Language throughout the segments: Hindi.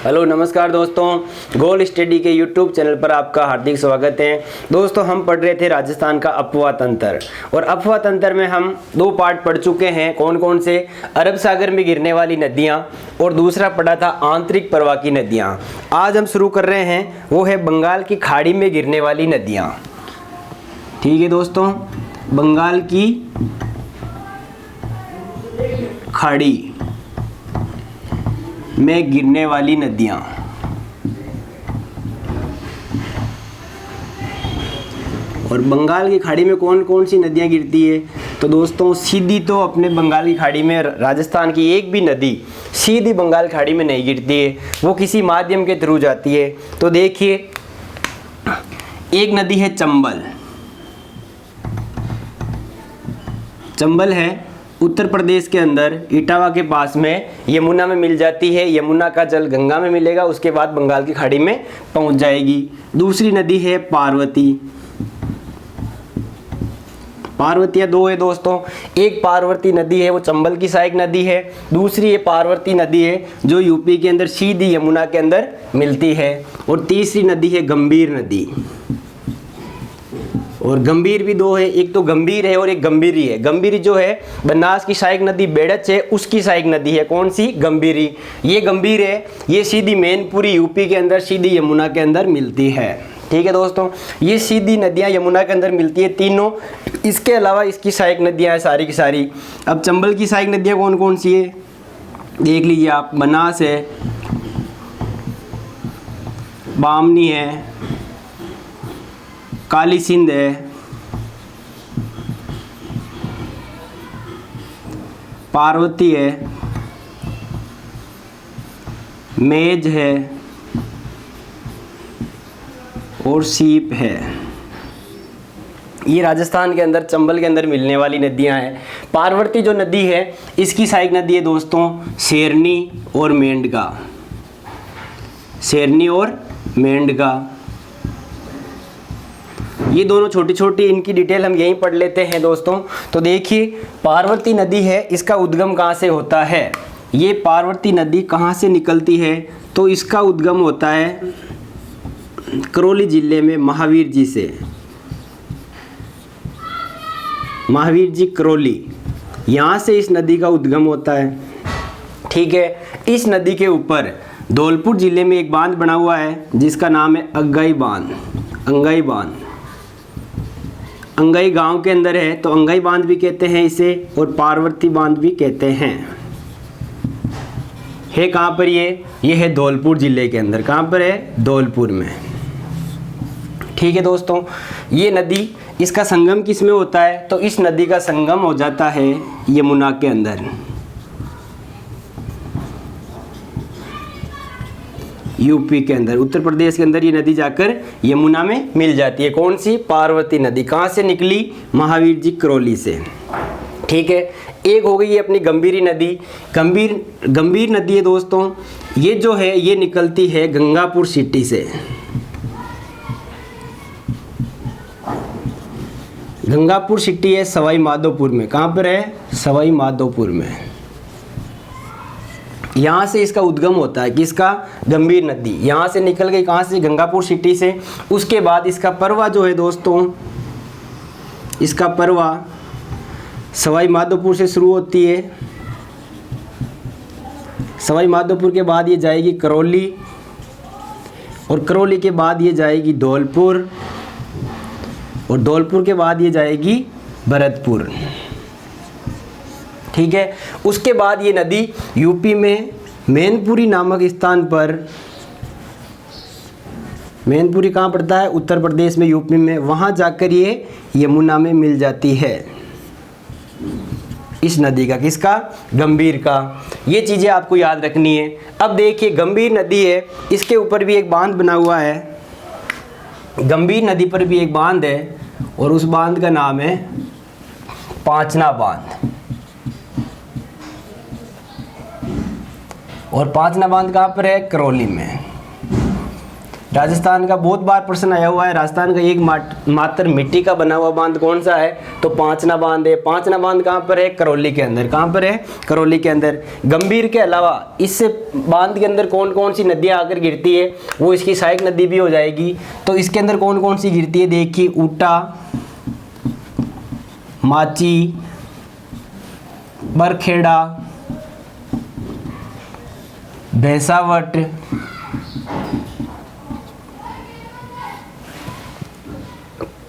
हेलो नमस्कार दोस्तों, गोल स्टडी के यूट्यूब चैनल पर आपका हार्दिक स्वागत है। दोस्तों, हम पढ़ रहे थे राजस्थान का अपवाह तंत्र, और अपवाह तंत्र में हम दो पार्ट पढ़ चुके हैं। कौन कौन से? अरब सागर में गिरने वाली नदियां, और दूसरा पढ़ा था आंतरिक प्रवाह की नदियां। आज हम शुरू कर रहे हैं, वो है बंगाल की खाड़ी में गिरने वाली नदियां। ठीक है दोस्तों, बंगाल की खाड़ी में गिरने वाली नदियां। और बंगाल की खाड़ी में कौन कौन सी नदियां गिरती है? तो दोस्तों, सीधी तो अपने बंगाल की खाड़ी में राजस्थान की एक भी नदी सीधी बंगाल खाड़ी में नहीं गिरती है, वो किसी माध्यम के थ्रू जाती है। तो देखिए, एक नदी है चंबल। चंबल है उत्तर प्रदेश के अंदर, इटावा के पास में, यमुना में मिल जाती है। यमुना का जल गंगा में मिलेगा, उसके बाद बंगाल की खाड़ी में पहुंच जाएगी। दूसरी नदी है पार्वती। पार्वतियाँ दो है दोस्तों, एक पार्वती नदी है, वो चंबल की सहायक नदी है। दूसरी ये पार्वती नदी है जो यूपी के अंदर सीधी यमुना के अंदर मिलती है। और तीसरी नदी है गंभीर नदी। और गंभीर भी दो है, एक तो गंभीर है और एक गंभीरी है। गंभीरी जो है बनास की सहायक नदी बेड़च है, उसकी सहायक नदी है। कौन सी? गंभीरी। ये गंभीर है, ये सीधी मैनपुरी यूपी के अंदर सीधी यमुना के अंदर मिलती है। ठीक है दोस्तों, ये सीधी नदियाँ यमुना के अंदर मिलती है तीनों। इसके अलावा इसकी सहायक नदियाँ हैं सारी की सारी। अब चंबल की सहायक नदियाँ कौन कौन सी है देख लीजिए आप। बनास है, बामनी है, काली सिंध है, पार्वती है, मेज है और सीप है। ये राजस्थान के अंदर चंबल के अंदर मिलने वाली नदियां हैं। पार्वती जो नदी है, इसकी सहायक नदी है दोस्तों शेरनी और मेंढका। शेरनी और मेंढका, ये दोनों छोटी छोटी, इनकी डिटेल हम यहीं पढ़ लेते हैं दोस्तों। तो देखिए, पार्वती नदी है, इसका उद्गम कहाँ से होता है? ये पार्वती नदी कहाँ से निकलती है? तो इसका उद्गम होता है करौली जिले में महावीर जी से। महावीर जी करौली, यहाँ से इस नदी का उद्गम होता है। ठीक है, इस नदी के ऊपर धौलपुर जिले में एक बांध बना हुआ है जिसका नाम है अंगाई बांध। अंगाई बांध अंगाई गांव के अंदर है, तो अंगाई बांध भी कहते हैं इसे, और पार्वती बांध भी कहते हैं। है कहाँ पर ये है धौलपुर जिले के अंदर। कहाँ पर है? धौलपुर में। ठीक है दोस्तों, ये नदी, इसका संगम किस में होता है? तो इस नदी का संगम हो जाता है यमुना के अंदर। यूपी के अंदर, उत्तर प्रदेश के अंदर ये नदी जाकर यमुना में मिल जाती है। कौन सी? पार्वती नदी। कहाँ से निकली? महावीर जी करौली से। ठीक है, एक हो गई ये अपनी गंभीरी नदी। गंभीर नदी है दोस्तों, ये जो है ये निकलती है गंगापुर सिटी से। गंगापुर सिटी है सवाई माधोपुर में। कहाँ पर है? सवाई माधोपुर में। यहाँ से इसका उद्गम होता है। किसका? गंभीर नदी। यहाँ से निकल गई कहाँ से? गंगापुर सिटी से। उसके बाद इसका परवा जो है दोस्तों, इसका परवा सवाई माधोपुर से शुरू होती है। सवाई माधोपुर के बाद ये जाएगी करौली, और करौली के बाद ये जाएगी धौलपुर, और धौलपुर के बाद ये जाएगी भरतपुर। ठीक है, उसके बाद ये नदी यूपी में मैनपुरी नामक स्थान पर, मैनपुरी कहाँ पड़ता है? उत्तर प्रदेश में, यूपी में, वहाँ जाकर ये यमुना में मिल जाती है। इस नदी का, किसका? गंभीर का। ये चीज़ें आपको याद रखनी है। अब देखिए, गंभीर नदी है, इसके ऊपर भी एक बांध बना हुआ है। गंभीर नदी पर भी एक बांध है, और उस बांध का नाम है पांचना बांध। और पांचना बांध कहाँ पर है? करौली में। राजस्थान का बहुत बार प्रश्न आया हुआ है, राजस्थान का एक मात्र मिट्टी का बना हुआ बांध कौन सा है, तो पांचना बांध है। पांचना बांध कहाँ पर है, करौली के अंदर। कहाँ पर है, करौली के अंदर। गंभीर के अलावा इस बांध के अंदर कौन कौन सी नदियाँ आकर गिरती है, वो इसकी सहायक नदी भी हो जाएगी। तो इसके अंदर कौन कौन सी गिरती है, देखिए ऊटा, माची, बरखेड़ा, भैंसावट,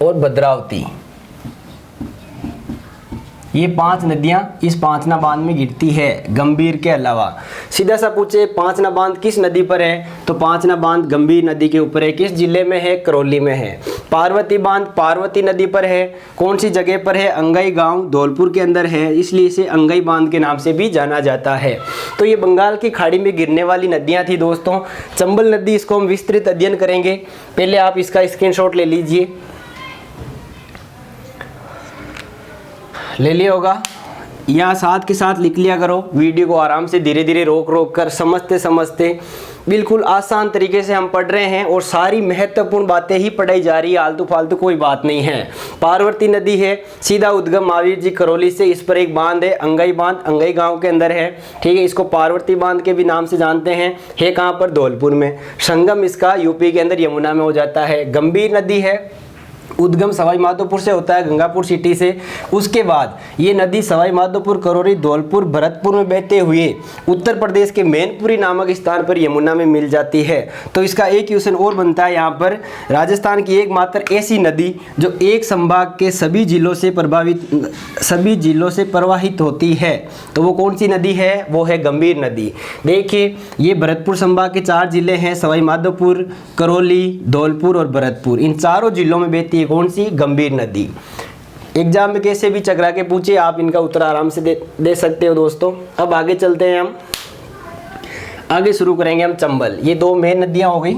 और भद्रावती। ये 5 नदियां इस पांचना बांध में गिरती है गंभीर के अलावा। सीधा सा पूछे पांचना बांध किस नदी पर है, तो पांचना बांध गंभीर नदी के ऊपर है। किस जिले में है, करौली में है। पार्वती बांध पार्वती नदी पर है। कौन सी जगह पर है, अंगई गांव धौलपुर के अंदर है, इसलिए इसे अंगई बांध के नाम से भी जाना जाता है। तो ये बंगाल की खाड़ी में गिरने वाली नदियाँ थी दोस्तों। चंबल नदी, इसको हम विस्तृत अध्ययन करेंगे। पहले आप इसका स्क्रीनशॉट ले लीजिए, ले लिया होगा, यहाँ साथ के साथ लिख लिया करो। वीडियो को आराम से धीरे धीरे रोक रोक कर समझते समझते बिल्कुल आसान तरीके से हम पढ़ रहे हैं और सारी महत्वपूर्ण बातें ही पढ़ाई जा रही है, आलतू फालतू कोई बात नहीं है। पार्वती नदी है, सीधा उद्गम महावीर जी करौली से। इस पर एक बांध है, अंगई बांध, अंगई गांव के अंदर है। ठीक है, इसको पार्वती बांध के भी नाम से जानते हैं। है कहाँ पर, धौलपुर में। संगम इसका यूपी के अंदर यमुना में हो जाता है। गंभीर नदी है, उद्गम सवाई माधोपुर से होता है, गंगापुर सिटी से। उसके बाद ये नदी सवाई माधोपुर, करौली, धौलपुर, भरतपुर में बहते हुए उत्तर प्रदेश के मैनपुरी नामक स्थान पर यमुना में मिल जाती है। तो इसका एक क्वेश्चन और बनता है यहाँ पर, राजस्थान की एकमात्र ऐसी नदी जो एक संभाग के सभी जिलों से प्रवाहित होती है, तो वो कौन सी नदी है, वो है गंभीर नदी। देखिए ये भरतपुर संभाग के 4 जिले हैं, सवाई माधोपुर, करौली, धौलपुर और भरतपुर। इन चारों जिलों में बहती है कौन सी, गंभीर नदी। एग्जाम में कैसे भी चकरा के पूछे, आप इनका उत्तर आराम से दे सकते हो दोस्तों। अब आगे चलते हैं, हम आगे शुरू करेंगे हम चंबल। ये 2 मेन नदियां हो गई।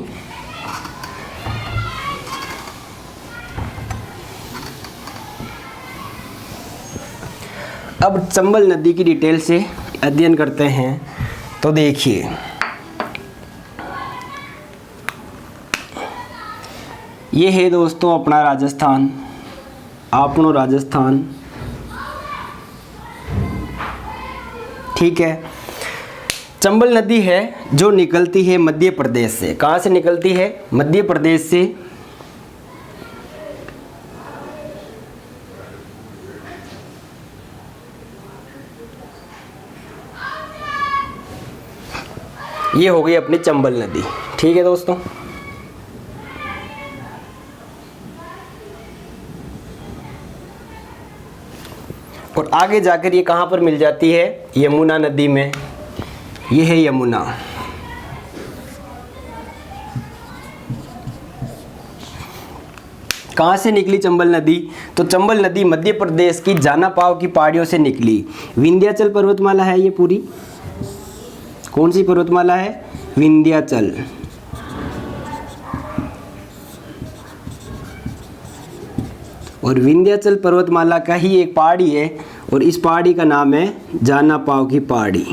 अब चंबल नदी की डिटेल से अध्ययन करते हैं। तो देखिए ये है दोस्तों अपना राजस्थान, आपनो राजस्थान। ठीक है, चंबल नदी है जो निकलती है मध्य प्रदेश से। कहाँ से निकलती है, मध्य प्रदेश से। ये हो गई अपनी चंबल नदी। ठीक है दोस्तों, और आगे जाकर ये कहाँ पर मिल जाती है, यमुना नदी में। ये है यमुना। कहाँ से निकली चंबल नदी, तो चंबल नदी मध्य प्रदेश की जानापाव की पहाड़ियों से निकली। विंध्याचल पर्वतमाला है ये पूरी। कौन सी पर्वतमाला है, विंध्याचल। और विंध्याचल पर्वतमाला का ही एक पहाड़ी है और इस पहाड़ी का नाम है जानापाव की पहाड़ी।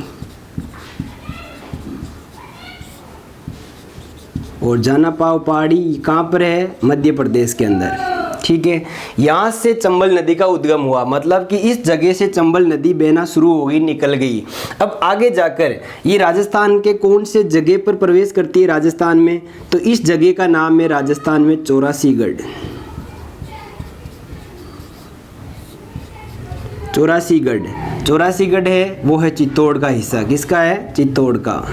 और जानापाव पहाड़ी कहाँ पर है, मध्य प्रदेश के अंदर। ठीक है, यहाँ से चंबल नदी का उद्गम हुआ, मतलब कि इस जगह से चंबल नदी बहना शुरू हो गई, निकल गई। अब आगे जाकर ये राजस्थान के कौन से जगह पर प्रवेश करती है, राजस्थान में, तो इस जगह का नाम है राजस्थान में चौरासीगढ़। चौरासीगढ़ है, वो है चित्तौड़ का हिस्सा। किसका है, चित्तौड़ का।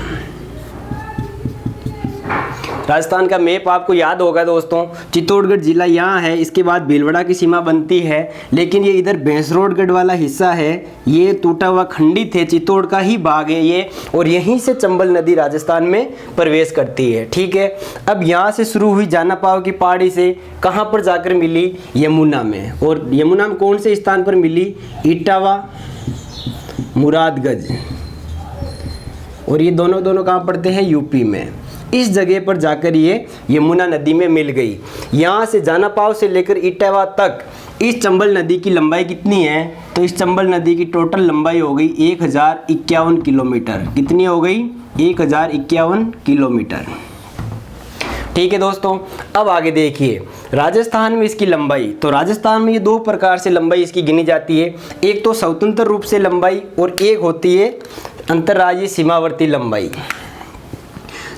राजस्थान का मैप आपको याद होगा दोस्तों, चित्तौड़गढ़ जिला यहाँ है, इसके बाद भीलवाड़ा की सीमा बनती है, लेकिन ये इधर भैंसरोडगढ़ वाला हिस्सा है, ये टूटा हुआ खंडित है, चित्तौड़ का ही भाग है ये, और यहीं से चंबल नदी राजस्थान में प्रवेश करती है। ठीक है, अब यहाँ से शुरू हुई जानापाव की पहाड़ी से कहाँ पर जाकर मिली, यमुना में। और यमुना में कौन से स्थान पर मिली, इटावा, मुरादगंज। और ये दोनों कहाँ पड़ते हैं, यूपी में। इस जगह पर जाकर ये यमुना नदी में मिल गई। यहाँ से जानापाव से लेकर इटावा तक इस चंबल नदी की लंबाई कितनी है, तो इस चंबल नदी की टोटल लंबाई हो गई 1051 किलोमीटर। कितनी हो गई, 1051 किलोमीटर। ठीक है दोस्तों। अब आगे देखिए राजस्थान में इसकी लंबाई, तो राजस्थान में ये दो प्रकार से लंबाई इसकी गिनी जाती है, एक तो स्वतंत्र रूप से लंबाई और एक होती है अंतर्राज्यीय सीमावर्ती लंबाई।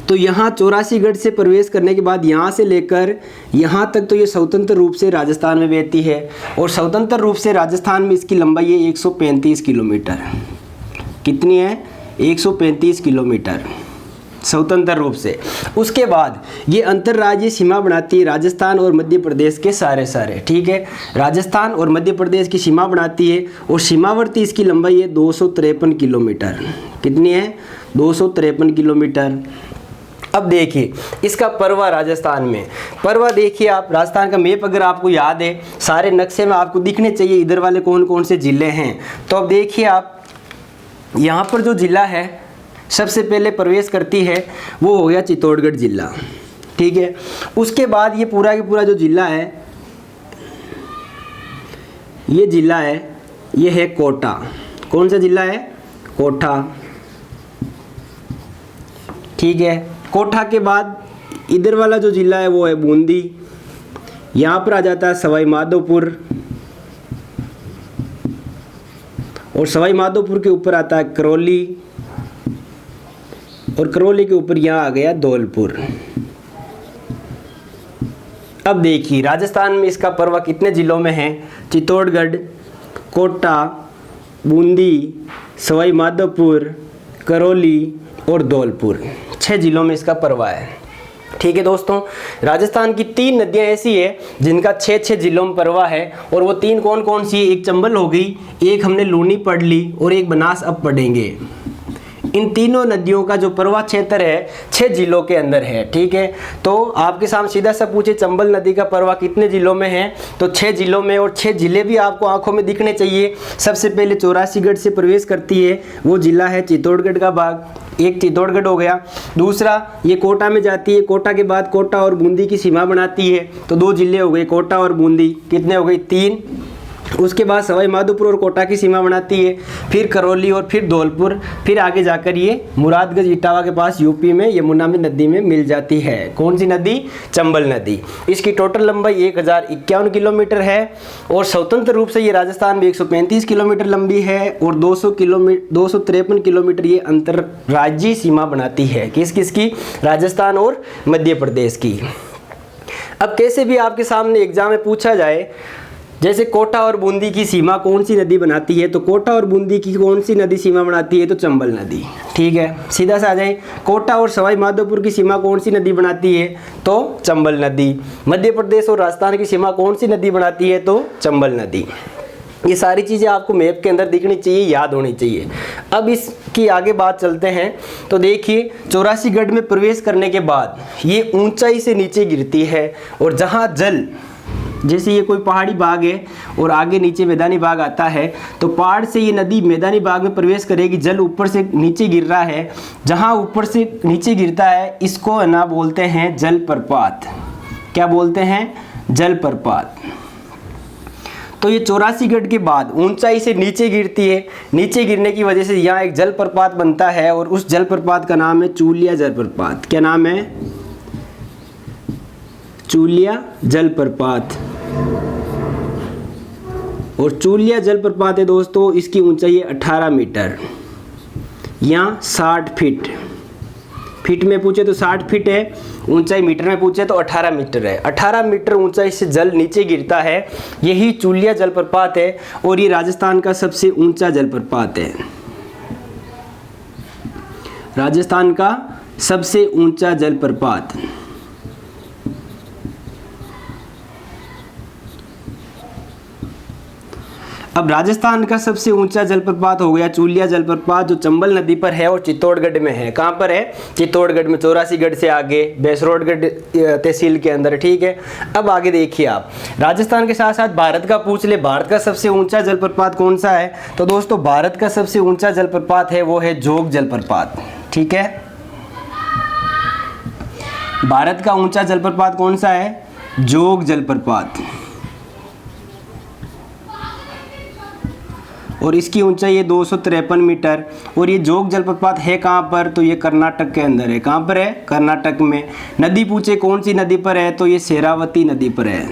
तो यहाँ 84 से प्रवेश करने के बाद यहाँ से लेकर यहाँ तक तो ये स्वतंत्र रूप से राजस्थान में बहती है, और स्वतंत्र रूप से राजस्थान में इसकी लंबाई है 135 किलोमीटर। कितनी है? 135 किलोमीटर स्वतंत्र रूप से। उसके बाद ये अंतर्राज्यीय सीमा बनाती है राजस्थान और मध्य प्रदेश के सारे, ठीक है, राजस्थान और मध्य प्रदेश की सीमा बनाती है, और सीमावर्ती इसकी लंबाई है 253 किलोमीटर। कितनी है? 253 किलोमीटर। अब देखिए इसका परवा राजस्थान में, परवा देखिए आप, राजस्थान का मैप अगर आपको याद है सारे नक्शे में आपको दिखने चाहिए इधर वाले कौन कौन से ज़िले हैं। तो अब देखिए आप, यहाँ पर जो ज़िला है सबसे पहले प्रवेश करती है वो हो गया चित्तौड़गढ़ ज़िला, ठीक है। उसके बाद ये पूरा का पूरा जो ज़िला है, ये ज़िला है, ये है कोटा। कौन सा ज़िला है? कोटा, ठीक है। कोटा के बाद इधर वाला जो ज़िला है वो है बूंदी, यहाँ पर आ जाता है सवाई माधोपुर, और सवाई माधोपुर के ऊपर आता है करौली, और करौली के ऊपर यहाँ आ गया धौलपुर। अब देखिए राजस्थान में इसका परवा कितने ज़िलों में है? चित्तौड़गढ़, कोटा, बूंदी, सवाई माधोपुर, करौली और धौलपुर, 6 ज़िलों में इसका परवा है, ठीक है दोस्तों। राजस्थान की 3 नदियां ऐसी है जिनका 6 ज़िलों में परवा है, और वो 3 कौन कौन सी है? एक चंबल हो गई, एक हमने लूनी पढ़ ली, और एक बनास अब पढ़ेंगे। इन तीनों नदियों का जो परवा क्षेत्र है 6 ज़िलों के अंदर है, ठीक है। तो आपके सामने सीधा सा पूछे चंबल नदी का परवा कितने ज़िलों में है, तो 6 ज़िलों में, और 6 ज़िले भी आपको आंखों में दिखने चाहिए। सबसे पहले 84 से प्रवेश करती है, वो ज़िला है चित्तौड़गढ़ का भाग, एक चित्तौड़गढ़ हो गया। दूसरा ये कोटा में जाती है, कोटा के बाद कोटा और बूंदी की सीमा बनाती है, तो 2 ज़िले हो गए कोटा और बूंदी, कितने हो गए? 3। उसके बाद सवाई माधोपुर और कोटा की सीमा बनाती है, फिर करौली और फिर धौलपुर, फिर आगे जाकर ये मुरादगंज इटावा के पास यूपी में यमुना में नदी में मिल जाती है। कौन सी नदी? चंबल नदी। इसकी टोटल लंबाई 1051 किलोमीटर है, और स्वतंत्र रूप से ये राजस्थान में 135 किलोमीटर लंबी है, और 253 किलोमीटर ये अंतर्राज्यीय सीमा बनाती है। किस किस की? राजस्थान और मध्य प्रदेश की। अब कैसे भी आपके सामने एग्जाम में पूछा जाए, जैसे कोटा और बूंदी की सीमा कौन सी नदी बनाती है, तो कोटा और बूंदी की कौन सी नदी सीमा बनाती है? तो चंबल नदी, ठीक है। सीधा सा आ जाए, कोटा और सवाई माधोपुर की सीमा कौन सी नदी बनाती है? तो चंबल नदी। मध्य प्रदेश और राजस्थान की सीमा कौन सी नदी बनाती है? तो चंबल नदी। ये सारी चीज़ें आपको मैप के अंदर दिखनी चाहिए, याद होनी चाहिए। अब इसकी आगे बात चलते हैं, तो देखिए 84 में प्रवेश करने के बाद ये ऊंचाई से नीचे गिरती है, और जहाँ जल, जैसे ये कोई पहाड़ी भाग है और आगे नीचे मैदानी भाग आता है, तो पहाड़ से ये नदी मैदानी भाग में प्रवेश करेगी, जल ऊपर से नीचे गिर रहा है, जहाँ ऊपर से नीचे गिरता है इसको है ना बोलते हैं जलप्रपात। क्या बोलते हैं? जलप्रपात। तो ये 84 के बाद ऊंचाई से नीचे गिरती है, नीचे गिरने की वजह से यहाँ एक जलप्रपात बनता है, और उस जलप्रपात का नाम है चूलिया जलप्रपात। क्या नाम है? चूलिया जलप्रपात। और चूलिया जलप्रपात है दोस्तों, इसकी ऊंचाई है 18 मीटर या 60 फीट। फीट में पूछे तो 60 फीट है, ऊंचाई मीटर में पूछे तो 18 मीटर है। 18 मीटर ऊंचाई से जल नीचे गिरता है, यही चूलिया जलप्रपात है, और ये राजस्थान का सबसे ऊंचा जलप्रपात है। राजस्थान का सबसे ऊंचा जलप्रपात। अब राजस्थान का सबसे ऊंचा जलप्रपात हो गया चूलिया जलप्रपात, जो चंबल नदी पर है और चित्तौड़गढ़ में है। कहाँ पर है? चित्तौड़गढ़ में, 84 से आगे बेसरोडगढ़ तहसील के अंदर, ठीक है। अब आगे देखिए आप, राजस्थान के साथ साथ भारत का पूछ ले, भारत का सबसे ऊंचा जलप्रपात कौन सा है? तो दोस्तों भारत का सबसे ऊंचा जलप्रपात है वो है जोग जलप्रपात, ठीक है। भारत का ऊंचा जलप्रपात कौन सा है? जोग जलप्रपात। और इसकी ऊंचाई है 253 मीटर। और ये जोग जलप्रपात है कहाँ पर, तो ये कर्नाटक के अंदर है। कहाँ पर है, कर्नाटक में। नदी पूछे कौन सी नदी पर है, तो ये शेरावती नदी पर है।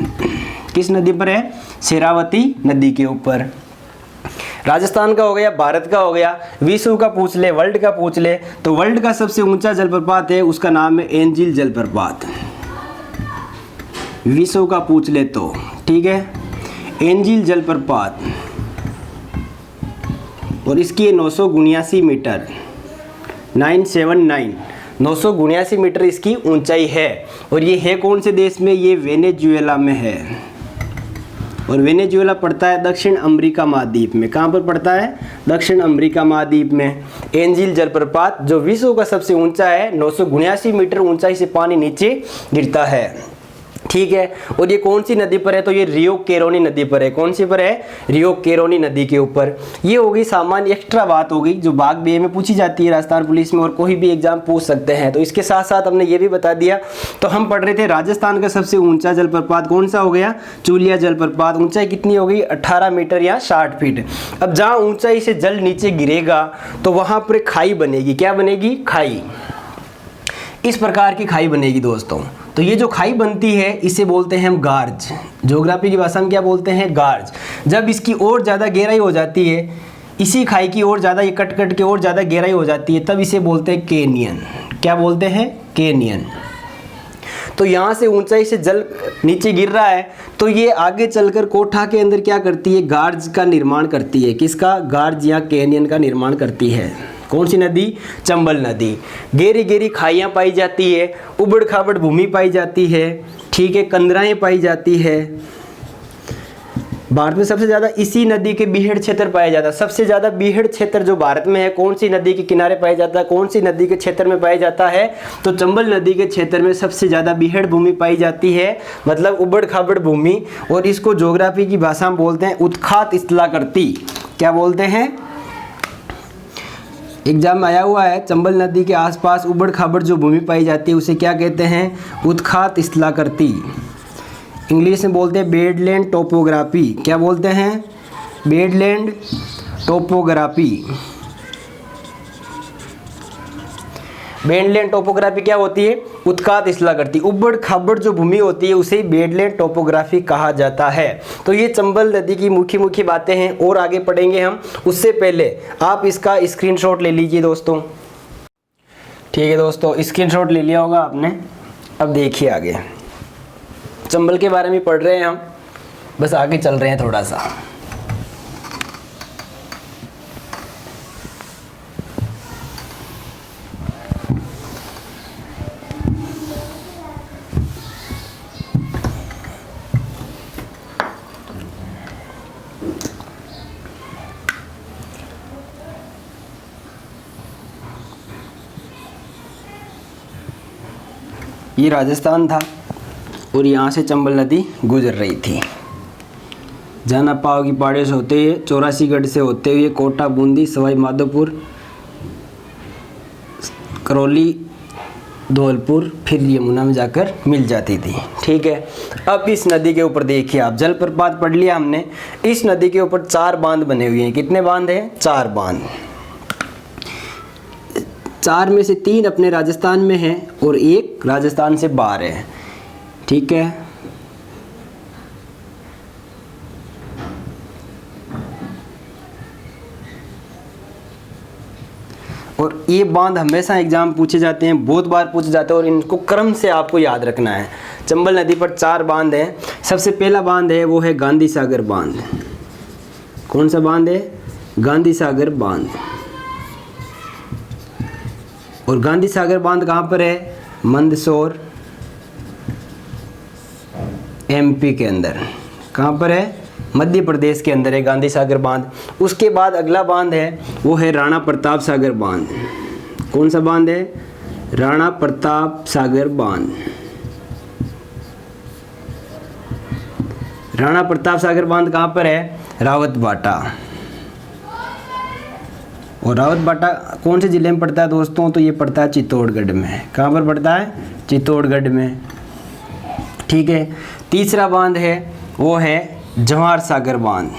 किस नदी पर है, शेरावती नदी के ऊपर। राजस्थान का हो गया, भारत का हो गया। विश्व का पूछ ले, वर्ल्ड का पूछ ले, तो वर्ल्ड का सबसे ऊंचा जलप्रपात है, उसका नाम है एंजिल जलप्रपात। विश्व का पूछ ले तो, ठीक है, एंजिल जलप्रपात। और इसकी 979 मीटर, 979 979 मीटर इसकी ऊंचाई है। और ये है कौन से देश में, ये वेनेजुएला में है। और वेनेजुएला पड़ता है दक्षिण अमेरिका महाद्वीप में। कहाँ पर पड़ता है, दक्षिण अमेरिका महाद्वीप में। एंजिल जलप्रपात जो विश्व का सबसे ऊंचा है, 979 मीटर ऊंचाई से पानी नीचे गिरता है, ठीक है। और ये कौन सी नदी पर है, तो ये रियो केरोनी नदी पर है। कौन सी पर है, रियो केरोनी नदी के ऊपर। ये होगी सामान्य एक्स्ट्रा बात हो गई जो भाग बी में पूछी जाती है राजस्थान पुलिस में, और कोई भी एग्जाम पूछ सकते हैं। तो इसके साथ साथ हमने ये भी बता दिया। तो हम पढ़ रहे थे राजस्थान का सबसे ऊंचा जलप्रपात कौन सा हो गया, चूलिया जलप्रपात। ऊंचाई कितनी हो गई, 18 मीटर या 60 फीट। अब जहाँ ऊंचाई से जल नीचे गिरेगा तो वहां पर खाई बनेगी। क्या बनेगी, खाई। इस प्रकार की खाई बनेगी दोस्तों। तो ये जो खाई बनती है इसे बोलते हैं हम गार्ज। ज्योग्राफी की भाषा में क्या बोलते हैं, गार्ज। जब इसकी और ज़्यादा गहराई हो जाती है, इसी खाई की और ज़्यादा, ये कट कट के और ज़्यादा गहराई हो जाती है, तब इसे बोलते हैं कैनियन। क्या बोलते हैं, कैनियन। तो यहाँ से ऊंचाई से जल नीचे गिर रहा है तो ये आगे चलकर कोठा के अंदर क्या करती है, गार्ज का निर्माण करती है। किसका, गार्ज या कैनियन का निर्माण करती है। कौन सी नदी, चंबल नदी। गहरी गहरी खाइयाँ पाई जाती है, उबड़ खाबड़ भूमि पाई जाती है, ठीक है, कंदराएं पाई जाती है। भारत में सबसे ज़्यादा इसी नदी के बीहड़ क्षेत्र पाया जाता है। सबसे ज़्यादा बीहड़ क्षेत्र जो भारत में है कौन सी नदी के किनारे पाया जाता है, कौन सी नदी के क्षेत्र में पाया जाता है, तो चंबल नदी के क्षेत्र में सबसे ज़्यादा बीहड़ भूमि पाई जाती है, मतलब उबड़ खाबड़ भूमि। और इसको ज्योग्राफी की भाषा में बोलते हैं उत्खात स्थलाकृति। क्या बोलते हैं, एग्जाम में आया हुआ है, चंबल नदी के आसपास उबड़ खाबड़ जो भूमि पाई जाती है उसे क्या कहते हैं, उत्खात स्थलाकृति। इंग्लिश में बोलते हैं बेडलैंड टोपोग्राफी। क्या बोलते हैं, बेडलैंड टोपोग्राफी। बेडलैंड टोपोग्राफी क्या होती है, उत्खात स्थलाकृति। उबड़ खाबड़ जो भूमि होती है उसे बेडलैंड टोपोग्राफी कहा जाता है। तो ये चंबल नदी की मुख्य बातें हैं और आगे पढ़ेंगे हम। उससे पहले आप इसका स्क्रीनशॉट ले लीजिए दोस्तों। ठीक है दोस्तों, स्क्रीनशॉट ले लिया होगा आपने। अब देखिए आगे चंबल के बारे में पढ़ रहे हैं हम, बस आगे चल रहे हैं थोड़ा सा। ये राजस्थान था और यहाँ से चंबल नदी गुजर रही थी। जानपाव की पहाड़ियों से होते हुए, 84 से होते हुए कोटा, बूंदी, सवाई माधोपुर, करौली, धौलपुर, फिर यमुना में जाकर मिल जाती थी। ठीक है, अब इस नदी के ऊपर देखिए आप, जलप्रपात पढ़ लिया हमने। इस नदी के ऊपर 4 बांध बने हुए हैं। कितने बांध हैं, 4 बांध। 4 में से 3 अपने राजस्थान में हैं और 1 राजस्थान से बाहर है। ठीक है, और ये बांध हमेशा एग्जाम पूछे जाते हैं, बहुत बार पूछे जाते हैं और इनको क्रम से आपको याद रखना है। चंबल नदी पर 4 बांध हैं। सबसे पहला बांध है वो है गांधी सागर बांध। कौन सा बांध है, गांधी सागर बांध। और गांधी सागर बांध कहाँ पर है, मंदसौर एमपी के अंदर। कहाँ पर है, मध्य प्रदेश के अंदर है गांधी सागर बांध। उसके बाद अगला बांध है वो है राणा प्रताप सागर बांध। कौन सा बांध है, राणा प्रताप सागर बांध। राणा प्रताप सागर बांध कहाँ पर है, रावतबाटा। और रावतबाटा कौन से जिले में पड़ता है दोस्तों, तो ये पड़ता है चित्तौड़गढ़ में। कहाँ पर पड़ता है, चित्तौड़गढ़ में। ठीक है, तीसरा बांध है वो है जवाहर सागर बांध।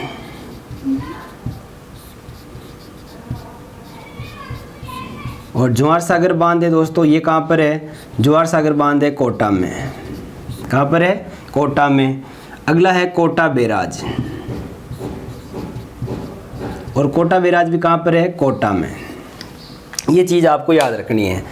और जवाहर सागर बांध है दोस्तों, ये कहाँ पर है? जवाहर सागर बांध है कोटा में। कहाँ पर है? कोटा में। अगला है कोटा बैराज, और कोटा बैराज भी कहाँ पर है? कोटा में। ये चीज़ आपको याद रखनी है,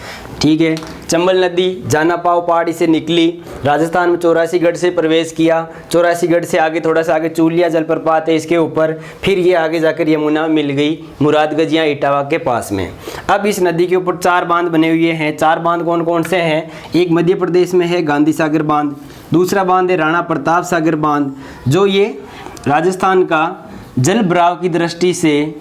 ठीक है। चंबल नदी जाना पाव पहाड़ी से निकली, राजस्थान में 84गढ़ से प्रवेश किया, 84गढ़ से आगे थोड़ा सा आगे चूलिया जलप्रपात है इसके ऊपर, फिर ये आगे जाकर यमुना मिल गई मुरादगंज या इटावा के पास में। अब इस नदी के ऊपर 4 बांध बने हुए हैं। 4 बांध कौन कौन से हैं? एक मध्य प्रदेश में है गांधी सागर बांध, दूसरा बांध है राणा प्रताप सागर बांध, जो ये राजस्थान का जल भराव की दृष्टि से,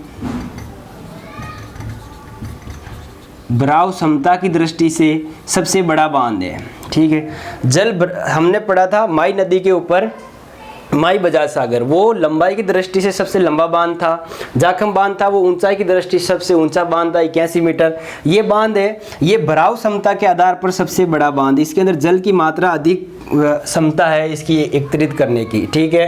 भराव क्षमता की दृष्टि से सबसे बड़ा बांध है, ठीक है। हमने पढ़ा था माई नदी के ऊपर माई बजाज सागर, वो लंबाई की दृष्टि से सबसे लंबा बांध था। जाखम बांध था वो ऊंचाई की दृष्टि से सबसे ऊंचा बांध था, 81 मीटर। ये बांध है, ये भराव क्षमता के आधार पर सबसे बड़ा बांध, इसके अंदर जल की मात्रा अधिक क्षमता है इसकी एकत्रित करने की, ठीक है।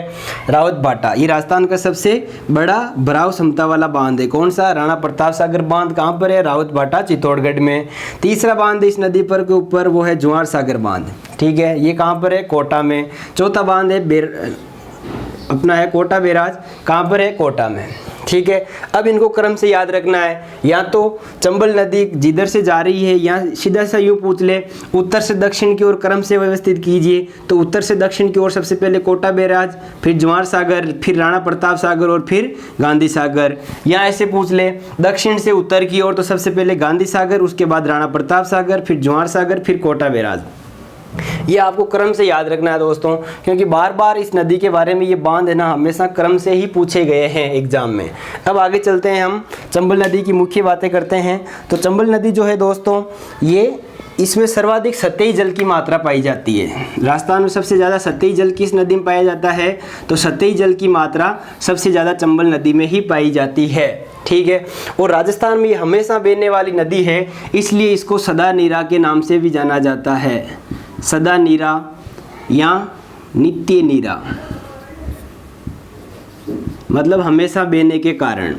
रावत भाटा, ये राजस्थान का सबसे बड़ा भराव क्षमता वाला बांध है। कौन सा? राणा प्रताप सागर बांध। कहाँ पर है? रावत भाटा चित्तौड़गढ़ में। तीसरा बांध इस नदी पर के ऊपर वो है जवाहर सागर बांध, ठीक है। ये कहाँ पर है? कोटा में। चौथा बांध है अपना है कोटा बैराज। कहाँ पर है? कोटा में, ठीक है। अब इनको क्रम से याद रखना है। या तो चंबल नदी जिधर से जा रही है, या सीधा सा यूँ पूछ ले, उत्तर से दक्षिण की ओर क्रम से व्यवस्थित कीजिए। तो उत्तर से दक्षिण की ओर सबसे पहले कोटा बैराज, फिर जवाहर सागर, फिर राणा प्रताप सागर और फिर गांधी सागर। या ऐसे पूछ ले दक्षिण से उत्तर की ओर, तो सबसे पहले गांधी सागर, उसके बाद राणा प्रताप सागर, फिर जवाहर सागर, फिर कोटा बैराज। ये आपको क्रम से याद रखना है दोस्तों, क्योंकि बार बार इस नदी के बारे में ये बांध है ना हमेशा क्रम से ही पूछे गए हैं एग्जाम में। अब आगे चलते हैं, हम चंबल नदी की मुख्य बातें करते हैं। तो चंबल नदी जो है दोस्तों, ये इसमें सर्वाधिक सतही जल की मात्रा पाई जाती है। राजस्थान में सबसे ज़्यादा सतही जल किस नदी में पाया जाता है? तो सतही जल की मात्रा सबसे ज़्यादा चंबल नदी में ही पाई जाती है, ठीक है। और राजस्थान में ये हमेशा बहने वाली नदी है, इसलिए इसको सदा नीरा के नाम से भी जाना जाता है। सदा नीरा या नित्य नीरा, मतलब हमेशा बहने के कारण।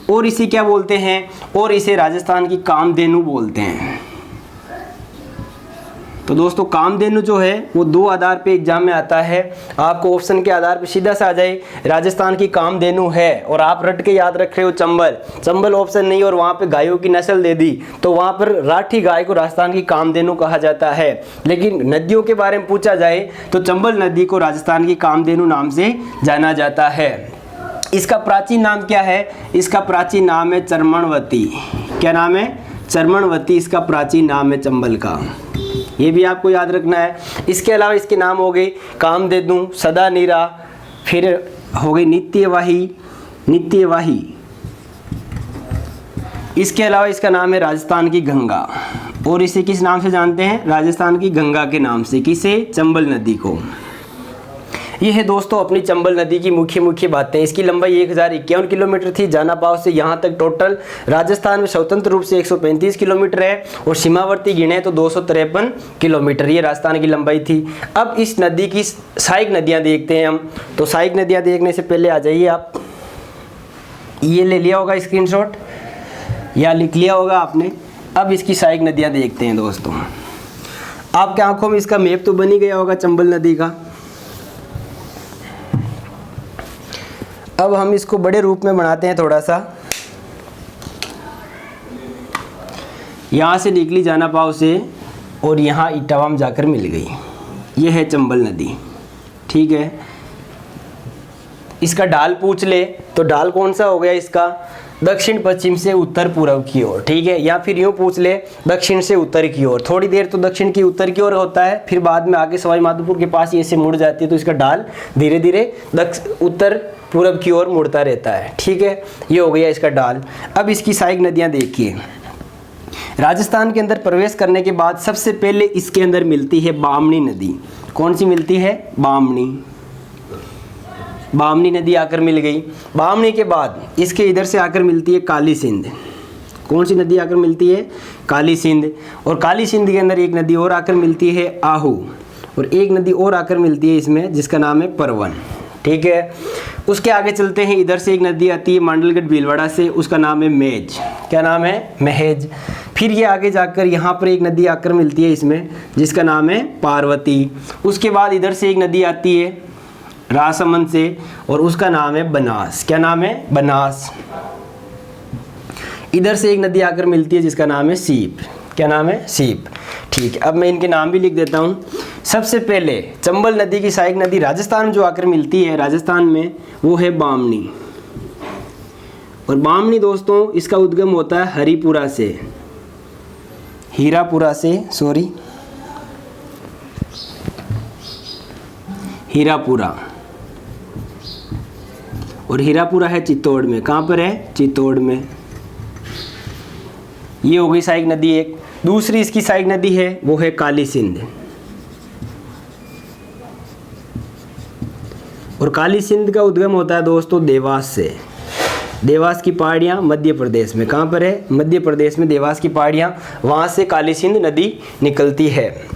और इसे क्या बोलते हैं? और इसे राजस्थान की कामधेनु बोलते हैं। तो दोस्तों कामधेनु जो है वो 2 आधार पे एग्जाम में आता है। आपको ऑप्शन के आधार पे सीधा सा आ जाए राजस्थान की कामधेनु है, और आप रट के याद रख रहे हो चंबल, चंबल ऑप्शन नहीं, और वहाँ पे गायों की नस्ल दे दी, तो वहाँ पर राठी गाय को राजस्थान की कामधेनु कहा जाता है। लेकिन नदियों के बारे में पूछा जाए तो चंबल नदी को राजस्थान की कामधेनु नाम से जाना जाता है। इसका प्राचीन नाम क्या है? इसका प्राचीन नाम है चर्मणवती। क्या नाम है? चर्मणवती इसका प्राचीन नाम है चंबल का, ये भी आपको याद रखना है। इसके अलावा इसके नाम हो गए कामधेनु, सदा नीरा, फिर हो गई नित्यवाही, नित्यवाही। इसके अलावा इसका नाम है राजस्थान की गंगा, और इसे किस नाम से जानते हैं? राजस्थान की गंगा के नाम से। किसे? चंबल नदी को। ये है दोस्तों अपनी चंबल नदी की मुख्य बातें। इसकी लंबाई 1051 किलोमीटर थी, जाना पाव से यहाँ तक टोटल। राजस्थान में स्वतंत्र रूप से 135 किलोमीटर है, और सीमावर्ती गिने तो 253 किलोमीटर, ये राजस्थान की लंबाई थी। अब इस नदी की सहायक नदियाँ देखते हैं हम। तो सहायक नदियाँ देखने से पहले आ जाइए आप, ये ले लिया होगा स्क्रीनशॉट या लिख लिया होगा आपने। अब इसकी सहायक नदियाँ देखते हैं दोस्तों। आपके आंखों में इसका मैप तो बन ही गया होगा चंबल नदी का। अब हम इसको बड़े रूप में बनाते हैं थोड़ा सा। यहाँ से निकली जाना पाव से, और यहाँ इटावा में जाकर मिल गई। ये है चंबल नदी, ठीक है। इसका ढाल पूछ ले तो ढाल कौन सा हो गया इसका? दक्षिण पश्चिम से उत्तर पूर्व की ओर, ठीक है। या फिर यूँ पूछ ले दक्षिण से उत्तर की ओर। थोड़ी देर तो दक्षिण की उत्तर की ओर होता है, फिर बाद में आगे सवाई माधोपुर के पास ये से मुड़ जाती है, तो इसका ढाल धीरे धीरे उत्तर पूर्व की ओर मुड़ता रहता है, ठीक है। ये हो गया इसका ढाल। अब इसकी सहायक नदियाँ देखिए। राजस्थान के अंदर प्रवेश करने के बाद सबसे पहले इसके अंदर मिलती है बामनी नदी। कौन सी मिलती है? बामनी। बामनी नदी आकर मिल गई। बामनी के बाद इसके इधर से आकर मिलती है काली सिंध। कौन सी नदी आकर मिलती है? काली सिंध। और काली सिंध के अंदर एक नदी और आकर मिलती है आहू, और एक नदी और आकर मिलती है इसमें जिसका नाम है परवन, ठीक है। उसके आगे चलते हैं, इधर से एक नदी आती है मांडलगढ़ भीलवाड़ा से, उसका नाम है मेज। क्या नाम है? मेज। फिर ये आगे जाकर यहाँ पर एक नदी आकर मिलती है इसमें, जिसका नाम है पार्वती। उसके बाद इधर से एक नदी आती है राजसमंद से, और उसका नाम है बनास। क्या नाम है? बनास। इधर से एक नदी आकर मिलती है जिसका नाम है सीप। क्या नाम है? सीप। ठीक है, अब मैं इनके नाम भी लिख देता हूँ। सबसे पहले चंबल नदी की सहायक नदी राजस्थान में जो आकर मिलती है, राजस्थान में, वो है बामनी। और बामनी दोस्तों इसका उद्गम होता है हरिपुरा से, हीरापुरा से, सॉरी, हीरापुरा। और हीरापुरा है चित्तौड़ में। कहाँ पर है? चित्तौड़ में। ये हो गई सहायक नदी एक। दूसरी इसकी सहायक नदी है वो है काली सिंध। और काली सिंध का उद्गम होता है दोस्तों देवास से। देवास की पहाड़ियाँ मध्य प्रदेश में। कहाँ पर है? मध्य प्रदेश में देवास की पहाड़ियाँ, वहाँ से काली सिंध नदी निकलती है।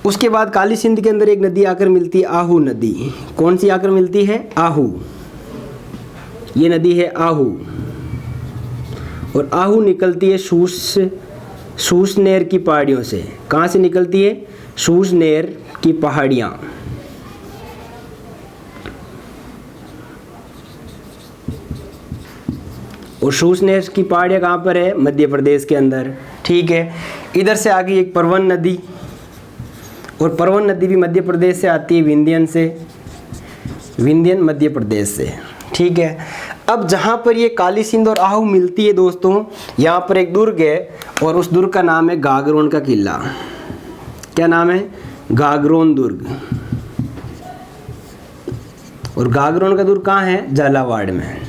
उसके बाद काली सिंध के अंदर एक नदी आकर मिलती है आहू नदी। कौन सी आकर मिलती है? आहू। ये नदी है आहू। और आहू निकलती है सूसनेर की पहाड़ियों से। कहाँ से निकलती है? सूसनेर की पहाड़ियाँ। और सूसनेर की पहाड़ियाँ कहाँ पर है? मध्य प्रदेश के अंदर। ठीक है। इधर से आगे एक परवन नदी, और परवन नदी भी मध्य प्रदेश से आती है, विंध्यन से, विंध्यन मध्य प्रदेश से। ठीक है। अब जहाँ पर ये काली सिंध और आहू मिलती है दोस्तों, यहाँ पर एक दुर्ग है, और उस दुर्ग का नाम है गागरोन का किला। क्या नाम है? गागरोन दुर्ग। और गागरोन का दुर्ग कहाँ है? झालावाड़ में।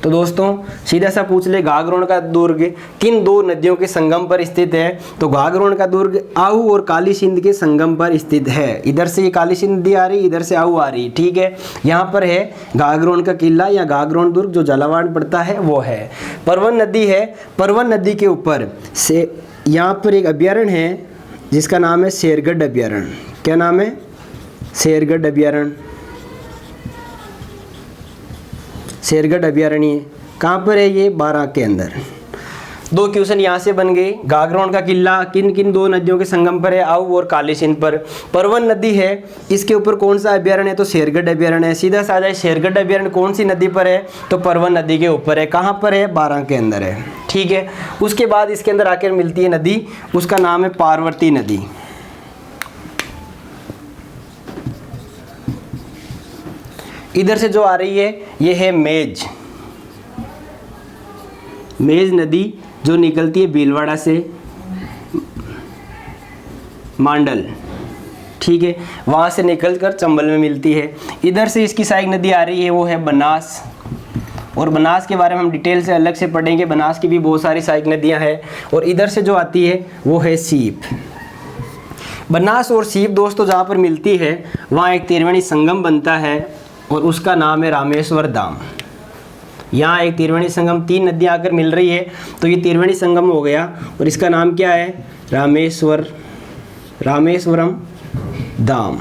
तो दोस्तों सीधा सा पूछ ले, गागरोन का दुर्ग किन दो नदियों के संगम पर स्थित है? तो गागरोन का दुर्ग आहू और काली सिंध के संगम पर स्थित है। इधर से ये काली सिंध नदी आ रही, इधर से आहू आ रही। ठीक है। यहाँ पर है गागरोन का किला या गागरोन दुर्ग, जो झालावाड़ पड़ता है वो है। परवन नदी है। परवन नदी के ऊपर से यहाँ पर एक अभ्यारण्य है जिसका नाम है शेरगढ़ अभ्यारण्य। क्या नाम है? शेरगढ़ अभ्यारण्य। शेरगढ़ अभ्यारण्य कहाँ पर है? ये बारां के अंदर। दो क्वेश्चन यहाँ से बन गए। गागरोन का किला किन किन दो नदियों के संगम पर है? आहू और काली सिंध पर। परवन नदी है, इसके ऊपर कौन सा अभ्यारण्य है? तो शेरगढ़ अभ्यारण्य है। सीधा सा आ जाए, शेरगढ़ अभ्यारण्य कौन सी नदी पर है? तो परवन नदी के ऊपर है। कहाँ पर है? बारां के अंदर है। ठीक है। उसके बाद इसके अंदर आकर मिलती है नदी, उसका नाम है पार्वती नदी। इधर से जो आ रही है ये है मेज। मेज नदी जो निकलती है भीलवाड़ा से मांडल। ठीक है। वहाँ से निकलकर चंबल में मिलती है। इधर से इसकी सहायक नदी आ रही है वो है बनास। और बनास के बारे में हम डिटेल से अलग से पढ़ेंगे। बनास की भी बहुत सारी सहायक नदियाँ हैं। और इधर से जो आती है वो है सीप। बनास और सीप दोस्तों जहाँ पर मिलती है वहाँ एक त्रिवेणी संगम बनता है, और उसका नाम है रामेश्वर धाम। यहाँ एक त्रिवेणी संगम, तीन नदियाँ आकर मिल रही है, तो ये त्रिवेणी संगम हो गया, और इसका नाम क्या है? रामेश्वरम धाम।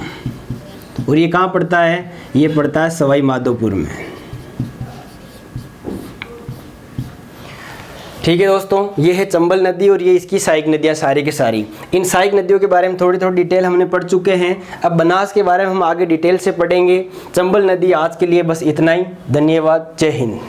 और ये कहाँ पड़ता है? ये पड़ता है सवाई माधोपुर में। ठीक है दोस्तों, ये है चंबल नदी और ये इसकी सहायक नदियाँ सारी की सारी। इन सहायक नदियों के बारे में थोड़ी थोड़ी डिटेल हमने पढ़ चुके हैं। अब बनास के बारे में हम आगे डिटेल से पढ़ेंगे। चंबल नदी आज के लिए बस इतना ही। धन्यवाद। जय हिंद।